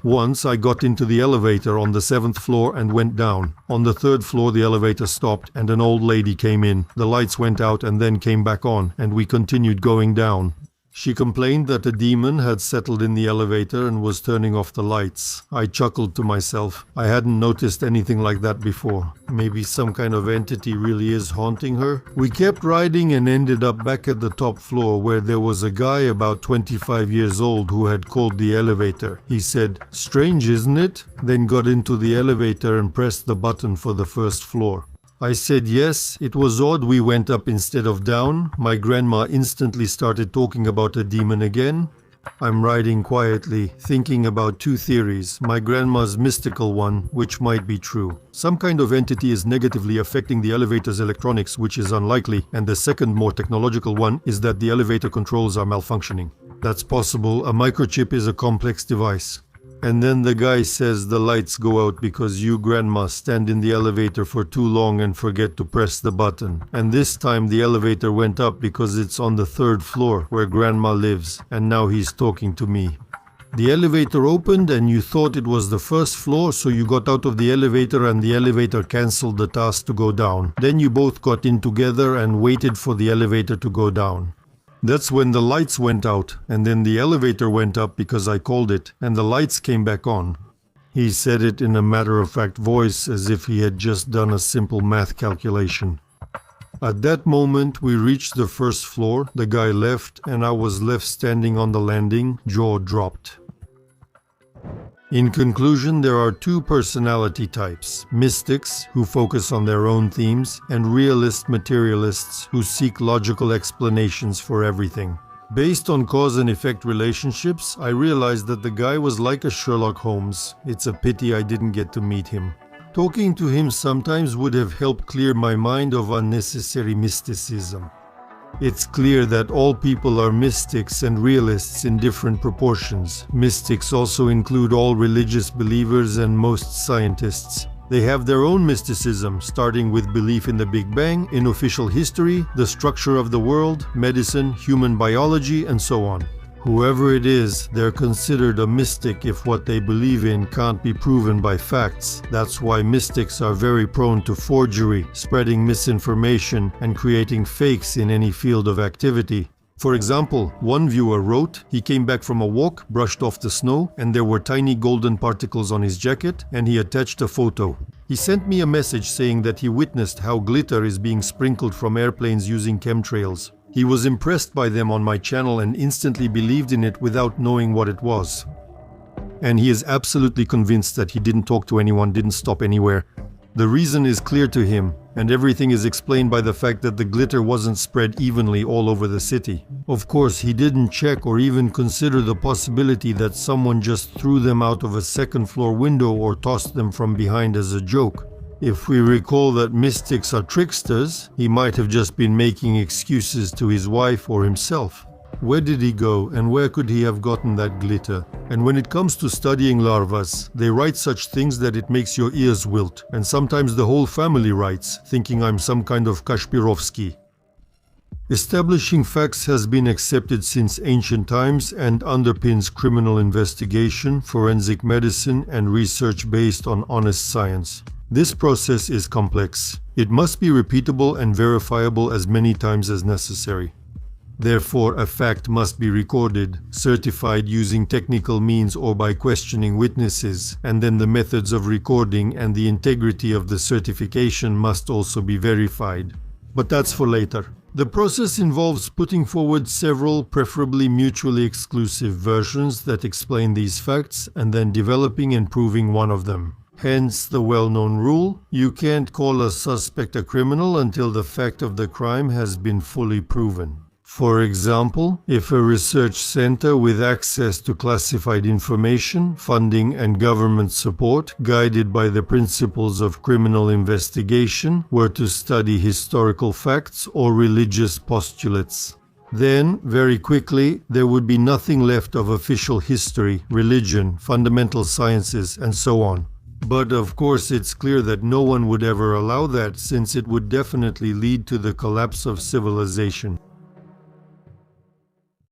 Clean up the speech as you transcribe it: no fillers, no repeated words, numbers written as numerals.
Once I got into the elevator on the 7th floor and went down. On the 3rd floor the elevator stopped and an old lady came in. The lights went out and then came back on, and we continued going down. She complained that a demon had settled in the elevator and was turning off the lights. I chuckled to myself. I hadn't noticed anything like that before. Maybe some kind of entity really is haunting her? We kept riding and ended up back at the top floor where there was a guy about 25 years old who had called the elevator. He said, "Strange, isn't it?" Then got into the elevator and pressed the button for the 1st floor. I said yes, it was odd we went up instead of down. My grandma instantly started talking about a demon again. I'm riding quietly, thinking about 2 theories. My grandma's mystical one, which might be true. Some kind of entity is negatively affecting the elevator's electronics, which is unlikely. And the second, more technological one, is that the elevator controls are malfunctioning. That's possible. A microchip is a complex device. And then the guy says the lights go out because you, grandma, stand in the elevator for too long and forget to press the button. And this time the elevator went up because it's on the 3rd floor where grandma lives, and now he's talking to me. The elevator opened and you thought it was the 1st floor, so you got out of the elevator and the elevator cancelled the task to go down. Then you both got in together and waited for the elevator to go down. That's when the lights went out, and then the elevator went up because I called it, and the lights came back on. He said it in a matter-of-fact voice, as if he had just done a simple math calculation. At that moment, we reached the 1st floor, the guy left, and I was left standing on the landing, jaw dropped. In conclusion, there are 2 personality types: mystics, who focus on their own themes, and realist materialists, who seek logical explanations for everything. Based on cause and effect relationships, I realized that the guy was like a Sherlock Holmes. It's a pity I didn't get to meet him. Talking to him sometimes would have helped clear my mind of unnecessary mysticism. It's clear that all people are mystics and realists in different proportions. Mystics also include all religious believers and most scientists. They have their own mysticism, starting with belief in the Big Bang, in official history, the structure of the world, medicine, human biology, and so on. Whoever it is, they're considered a mystic if what they believe in can't be proven by facts. That's why mystics are very prone to forgery, spreading misinformation, and creating fakes in any field of activity. For example, one viewer wrote, he came back from a walk, brushed off the snow, and there were tiny golden particles on his jacket, and he attached a photo. He sent me a message saying that he witnessed how glitter is being sprinkled from airplanes using chemtrails. He was impressed by them on my channel and instantly believed in it without knowing what it was. And he is absolutely convinced that he didn't talk to anyone, didn't stop anywhere. The reason is clear to him, and everything is explained by the fact that the glitter wasn't spread evenly all over the city. Of course, he didn't check or even consider the possibility that someone just threw them out of a 2nd floor window or tossed them from behind as a joke. If we recall that mystics are tricksters, he might have just been making excuses to his wife or himself. Where did he go and where could he have gotten that glitter? And when it comes to studying larvas, they write such things that it makes your ears wilt, and sometimes the whole family writes, thinking I'm some kind of Kashpirovsky. Establishing facts has been accepted since ancient times and underpins criminal investigation, forensic medicine, and research based on honest science. This process is complex. It must be repeatable and verifiable as many times as necessary. Therefore, a fact must be recorded, certified using technical means or by questioning witnesses, and then the methods of recording and the integrity of the certification must also be verified. But that's for later. The process involves putting forward several, preferably mutually exclusive versions that explain these facts, and then developing and proving one of them. Hence the well-known rule, you can't call a suspect a criminal until the fact of the crime has been fully proven. For example, if a research center with access to classified information, funding and government support, guided by the principles of criminal investigation, were to study historical facts or religious postulates, then, very quickly, there would be nothing left of official history, religion, fundamental sciences, and so on. But of course it's clear that no one would ever allow that, since it would definitely lead to the collapse of civilization.